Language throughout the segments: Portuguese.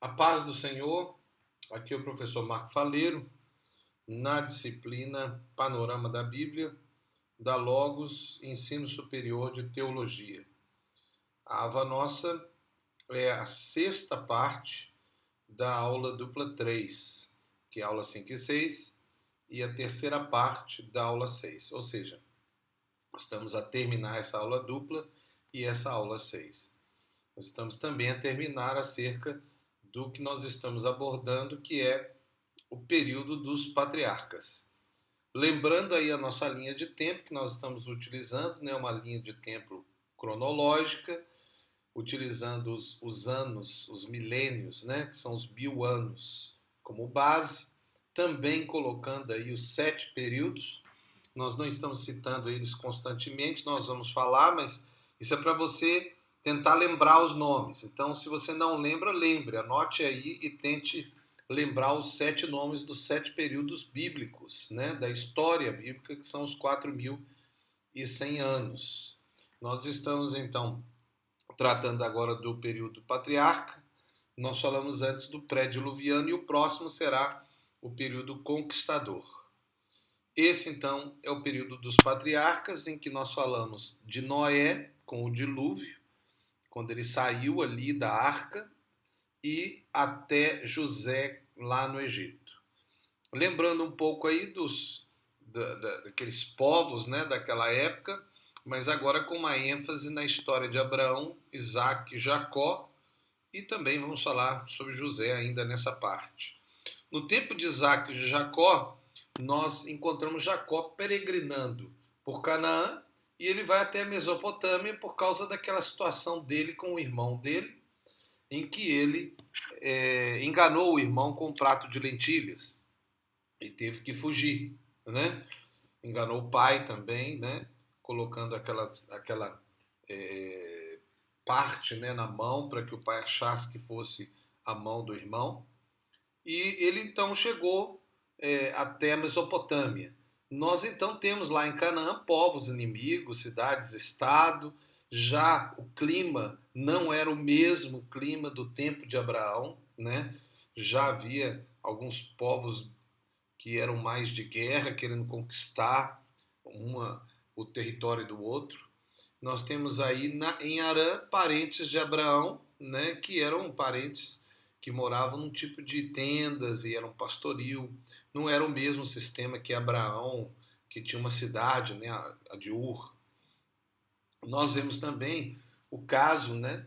A paz do Senhor, aqui é o professor Marco Faleiro, na disciplina Panorama da Bíblia, da Logos Ensino Superior de Teologia. A ava nossa é a sexta parte da aula dupla 3, que é a aula 5 e 6, e a terceira parte da aula 6, ou seja, estamos a terminar essa aula dupla e essa aula 6. Estamos também a terminar acerca do que nós estamos abordando, que é o período dos patriarcas. Lembrando aí a nossa linha de tempo que nós estamos utilizando, né, uma linha de tempo cronológica, utilizando os anos, os milênios, né, que são os 1000 anos, como base, também colocando aí os 7 períodos. Nós não estamos citando eles constantemente, nós vamos falar, mas isso é para você tentar lembrar os nomes. Então, se você não lembra, lembre, anote aí e tente lembrar os 7 nomes dos 7 períodos bíblicos, né, da história bíblica, que são os 4100 anos. Nós estamos, então, tratando agora do período patriarca. Nós falamos antes do pré-diluviano e o próximo será o período conquistador. Esse, então, é o período dos patriarcas, em que nós falamos de Noé com o dilúvio, quando ele saiu ali da arca, e até José lá no Egito. Lembrando um pouco aí daqueles povos, né, daquela época, mas agora com uma ênfase na história de Abraão, Isaac e Jacó, e também vamos falar sobre José ainda nessa parte. No tempo de Isaac e de Jacó, nós encontramos Jacó peregrinando por Canaã, e ele vai até a Mesopotâmia por causa daquela situação dele com o irmão dele, em que ele enganou o irmão com um prato de lentilhas e teve que fugir, né? Enganou o pai também, né? Colocando aquela parte, né, na mão para que o pai achasse que fosse a mão do irmão. E ele então chegou até a Mesopotâmia. Nós então temos lá em Canaã povos inimigos, cidades, estado. Já o clima não era o mesmo clima do tempo de Abraão, né? Já havia alguns povos que eram mais de guerra, querendo conquistar o território do outro. Nós temos aí em Harã parentes de Abraão, né? Que eram parentes que moravam num tipo de tendas e eram pastoril. Não era o mesmo sistema que Abraão, que tinha uma cidade, né, a de Ur. Nós vemos também o caso, né,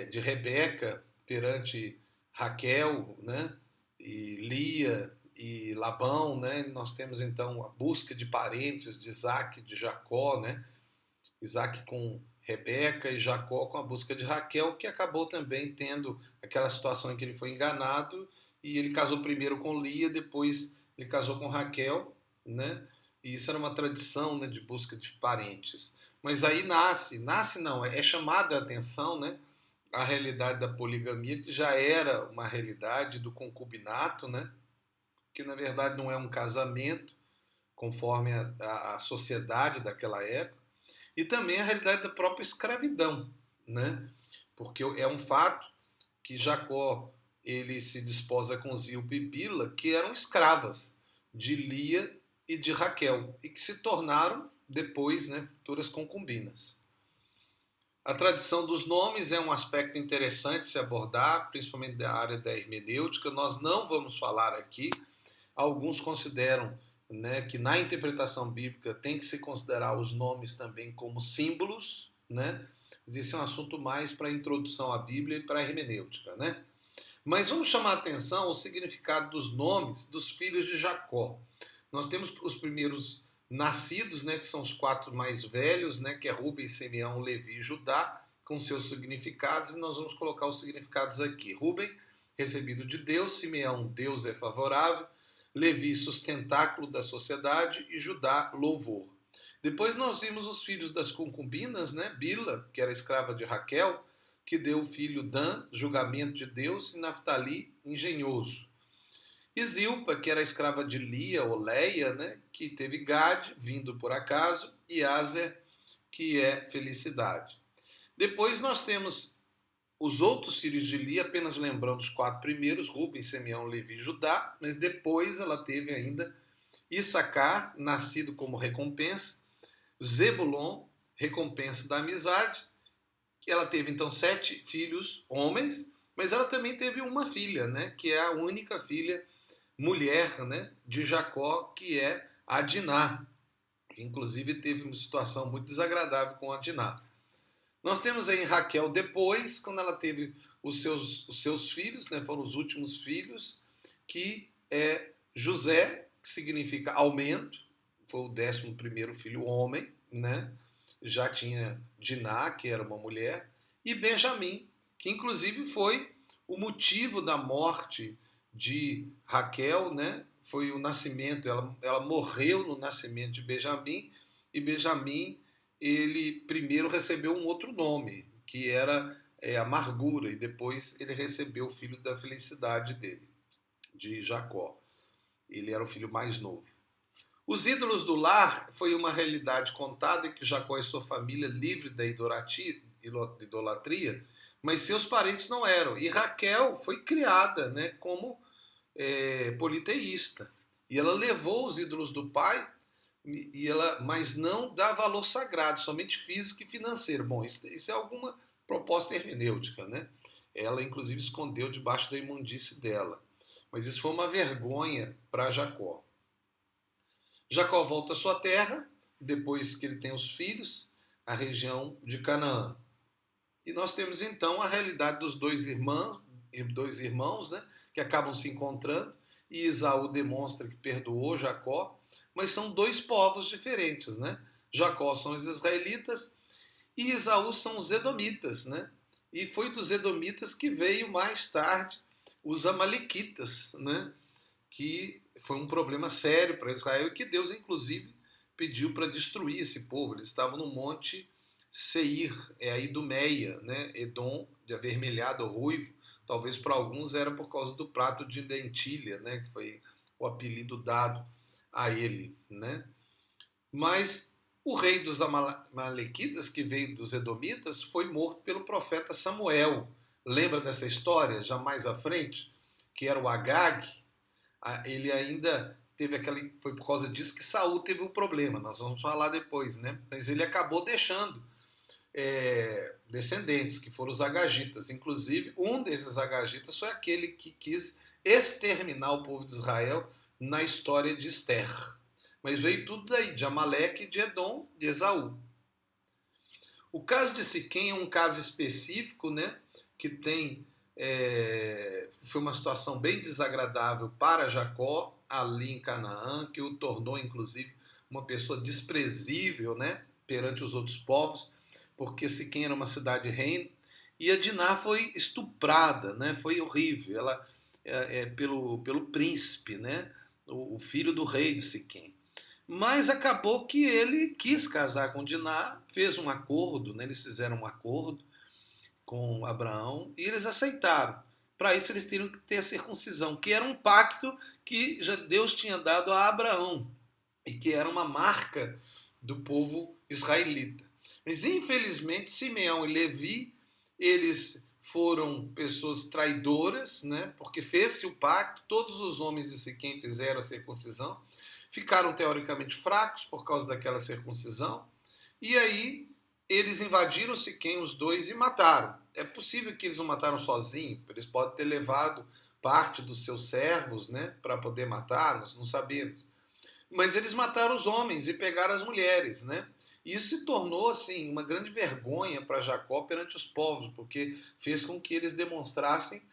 de Rebeca perante Raquel, né, e Lia e Labão, né? Nós temos então a busca de parentes de Isaac, de Jacó, né? Isaac com Rebeca e Jacó com a busca de Raquel, que acabou também tendo aquela situação em que ele foi enganado e ele casou primeiro com Lia, depois ele casou com Raquel, né? E isso era uma tradição, né, de busca de parentes. Mas aí nasce não, é chamada a atenção, né, a realidade da poligamia, que já era uma realidade do concubinato, né, que na verdade não é um casamento, conforme a sociedade daquela época, e também a realidade da própria escravidão, né? Porque é um fato que Jacó ele se desposa com Zilpa e Bila, que eram escravas de Lia e de Raquel, e que se tornaram depois, né, futuras concubinas. A tradição dos nomes é um aspecto interessante se abordar, principalmente da área da hermenêutica. Nós não vamos falar aqui. Alguns consideram, né, que na interpretação bíblica tem que se considerar os nomes também como símbolos, né? Isso é um assunto mais para a introdução à Bíblia e para a hermenêutica, né? Mas vamos chamar a atenção ao significado dos nomes dos filhos de Jacó. Nós temos os primeiros nascidos, né, que são os 4 mais velhos, né, que é Rubem, Simeão, Levi e Judá, com seus significados, e nós vamos colocar os significados aqui. Rubem, recebido de Deus; Simeão, Deus é favorável; Levi, sustentáculo da sociedade; e Judá, louvor. Depois nós vimos os filhos das concubinas, né? Bila, que era escrava de Raquel, que deu o filho Dan, julgamento de Deus; e Naftali, engenhoso. E Zilpa, que era escrava de Lia ou Leia, né? Que teve Gade, vindo por acaso; e Aser, que é felicidade. Depois nós temos Os outros filhos de Lia, apenas lembrando os 4 primeiros, Rubem, Simeão, Levi e Judá, mas depois ela teve ainda Issacar, nascido como recompensa, Zebulon, recompensa da amizade. Ela teve então 7 filhos homens, mas ela também teve uma filha, né, que é a única filha mulher, né, de Jacó, que é a Diná, que inclusive teve uma situação muito desagradável com a Diná. Nós temos aí Raquel depois, quando ela teve os seus filhos, né, foram os últimos filhos, que é José, que significa aumento, foi o 11º filho homem, né? Já tinha Diná, que era uma mulher, e Benjamim, que inclusive foi o motivo da morte de Raquel, né? Foi o nascimento, ela morreu no nascimento de Benjamim, e Benjamim, ele primeiro recebeu um outro nome, que era amargura, e depois ele recebeu o filho da felicidade dele, de Jacó. Ele era o filho mais novo. Os ídolos do lar foi uma realidade contada em que Jacó e sua família livre da idolatria, mas seus parentes não eram. E Raquel foi criada, né, como politeísta. E ela levou os ídolos do pai, mas não dá valor sagrado, somente físico e financeiro. Bom, isso é alguma proposta hermenêutica, né? Ela, inclusive, escondeu debaixo da imundície dela. Mas isso foi uma vergonha para Jacó. Jacó volta à sua terra, depois que ele tem os filhos, a região de Canaã. E nós temos então a realidade dos dois irmãos, né, que acabam se encontrando, e Esaú demonstra que perdoou Jacó, mas são dois povos diferentes, né? Jacó são os israelitas e Esaú são os edomitas, né? E foi dos edomitas que veio mais tarde os amalequitas, né? Que foi um problema sério para Israel e que Deus, inclusive, pediu para destruir esse povo. Eles estavam no monte Seir, é a Idumeia, né? Edom, de avermelhado ou ruivo. Talvez para alguns era por causa do prato de lentilha, né? Que foi o apelido dado a ele, né? Mas o rei dos amalequitas, que veio dos edomitas, foi morto pelo profeta Samuel. Lembra dessa história, já mais à frente? Que era o Agag. Ele ainda teve aquele... Foi por causa disso que Saul teve o problema. Nós vamos falar depois, né? Mas ele acabou deixando descendentes, que foram os agagitas. Inclusive, um desses agagitas foi aquele que quis exterminar o povo de Israel na história de Esther. Mas veio tudo daí, de Amaleque, de Edom, de Esaú. O caso de Siquém é um caso específico, né, que tem... foi uma situação bem desagradável para Jacó, ali em Canaã, que o tornou, inclusive, uma pessoa desprezível, né, perante os outros povos, porque Siquém era uma cidade-reino, e a Diná foi estuprada, né, foi horrível, ela pelo príncipe, né, o filho do rei de Siquém. Mas acabou que ele quis casar com Diná, fez um acordo, né, eles fizeram um acordo com Abraão e eles aceitaram. Para isso eles teriam que ter a circuncisão, que era um pacto que já Deus tinha dado a Abraão e que era uma marca do povo israelita. Mas infelizmente Simeão e Levi, eles foram pessoas traidoras, né? Porque fez-se o pacto, todos os homens de Siquém fizeram a circuncisão, ficaram teoricamente fracos por causa daquela circuncisão, e aí eles invadiram Siquém, os dois, e mataram. É possível que eles não mataram sozinhos, eles podem ter levado parte dos seus servos, né, para poder matar, nós não sabemos. Mas eles mataram os homens e pegaram as mulheres, né? E isso se tornou, assim, uma grande vergonha para Jacó perante os povos, porque fez com que eles demonstrassem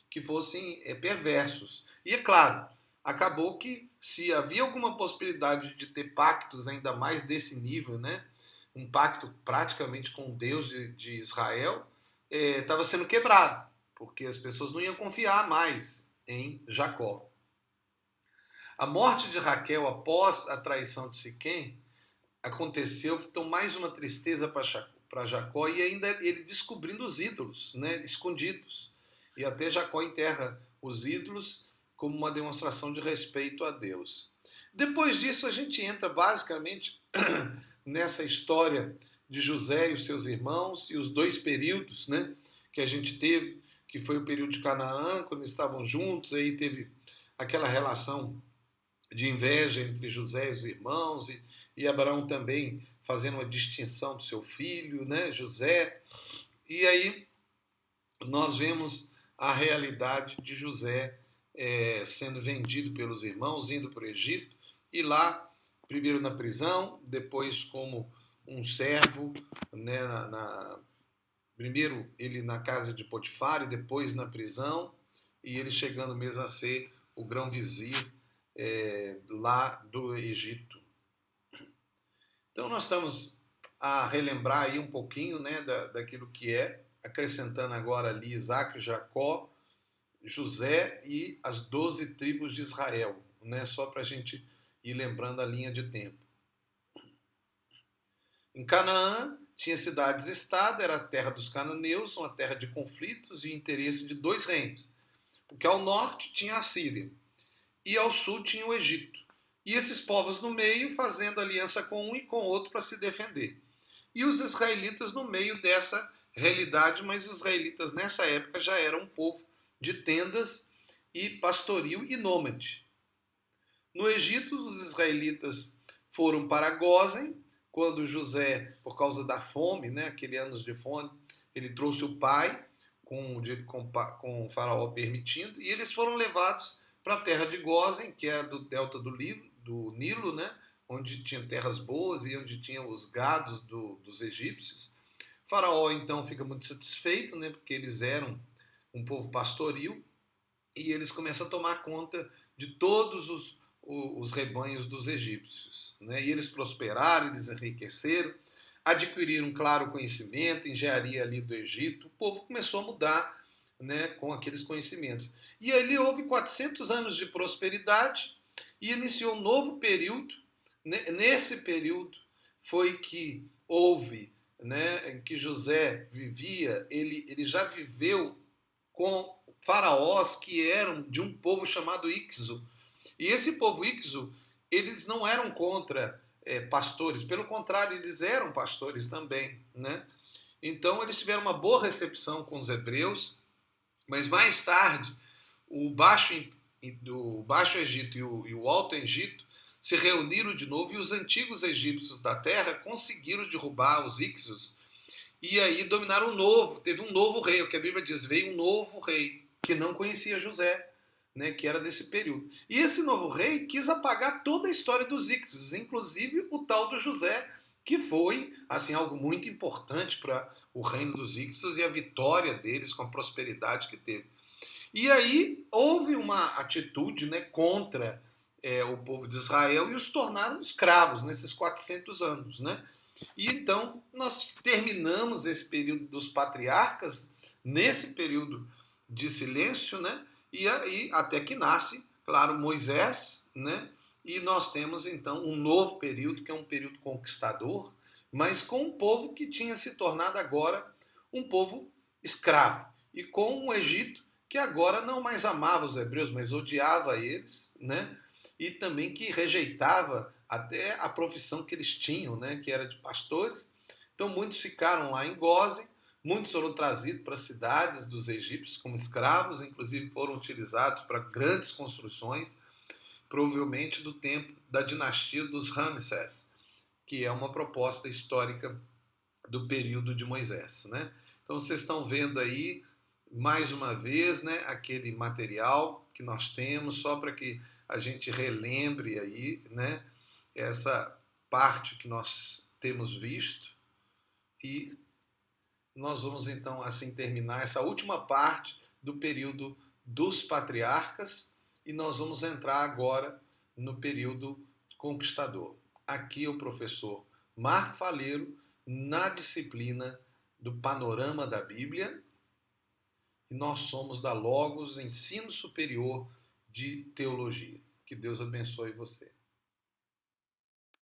que fossem perversos. E é claro, acabou que se havia alguma possibilidade de ter pactos ainda mais desse nível, né? Um pacto praticamente com Deus de Israel, estava sendo quebrado, porque as pessoas não iam confiar mais em Jacó. A morte de Raquel após a traição de Siquém aconteceu, então mais uma tristeza para Jacó, e ainda ele descobrindo os ídolos, né, escondidos. E até Jacó enterra os ídolos como uma demonstração de respeito a Deus. Depois disso a gente entra basicamente nessa história de José e os seus irmãos e os dois períodos, né, que a gente teve, que foi o período de Canaã, quando eles estavam juntos, aí teve aquela relação de inveja entre José e os irmãos, e Abraão também fazendo uma distinção do seu filho, né, José. E aí nós vemos a realidade de José sendo vendido pelos irmãos, indo para o Egito, e lá, primeiro na prisão, depois como um servo, né, primeiro ele na casa de Potifar e depois na prisão, e ele chegando mesmo a ser o grão-vizir lá do Egito. Então nós estamos a relembrar aí um pouquinho, né, daquilo que acrescentando agora ali Isaac, Jacó, José e as 12 tribos de Israel, né, só para a gente ir lembrando a linha de tempo. Em Canaã tinha cidades-estado, era a terra dos cananeus, uma terra de conflitos e interesse de dois reinos, porque ao norte tinha a Síria e ao sul tinha o Egito. E esses povos no meio fazendo aliança com um e com o outro para se defender. E os israelitas no meio dessa realidade, mas os israelitas nessa época já eram um povo de tendas e pastoril e nômade. No Egito, os israelitas foram para Gósen, quando José, por causa da fome, né, aquele anos de fome, ele trouxe o pai, com o faraó permitindo, e eles foram levados para a terra de Gósen, que é do delta do Nilo, né, onde tinha terras boas e onde tinha os gados dos egípcios. O faraó, então, fica muito satisfeito, né, porque eles eram um povo pastoril, e eles começam a tomar conta de todos os rebanhos dos egípcios. Né? E eles prosperaram, eles enriqueceram, adquiriram um claro conhecimento, engenharia ali do Egito. O povo começou a mudar, né, com aqueles conhecimentos. E ali houve 400 anos de prosperidade e iniciou um novo período. Nesse período foi que houve, né, em que José vivia, ele já viveu com faraós que eram de um povo chamado Ixo. E esse povo Ixo, eles não eram contra pastores, pelo contrário, eles eram pastores também, né? Então eles tiveram uma boa recepção com os hebreus, mas mais tarde o Baixo Egito e o Alto Egito se reuniram de novo e os antigos egípcios da terra conseguiram derrubar os Ixos e aí dominaram o novo, teve um novo rei, o que a Bíblia diz, veio um novo rei, que não conhecia José, né, que era desse período. E esse novo rei quis apagar toda a história dos Ixos, inclusive o tal do José, que foi assim algo muito importante para o reino dos Ixos e a vitória deles com a prosperidade que teve. E aí houve uma atitude, né, contra o povo de Israel e os tornaram escravos nesses 400 anos, né? E então nós terminamos esse período dos patriarcas, nesse período de silêncio, né? E aí até que nasce, claro, Moisés, né? E nós temos então um novo período, que é um período conquistador, mas com um povo que tinha se tornado agora um povo escravo. E com um Egito que agora não mais amava os hebreus, mas odiava eles, né? E também que rejeitava até a profissão que eles tinham, né, que era de pastores. Então muitos ficaram lá em Gósen, muitos foram trazidos para as cidades dos egípcios como escravos, inclusive foram utilizados para grandes construções, provavelmente do tempo da dinastia dos Ramsés, que é uma proposta histórica do período de Moisés, né? Então vocês estão vendo aí mais uma vez, né, aquele material que nós temos só para que a gente relembre aí, né, essa parte que nós temos visto e nós vamos então assim terminar essa última parte do período dos patriarcas e nós vamos entrar agora no período conquistador. Aqui é o professor Marco Faleiro na disciplina do Panorama da Bíblia e nós somos da Logos Ensino Superior de Teologia. Que Deus abençoe você.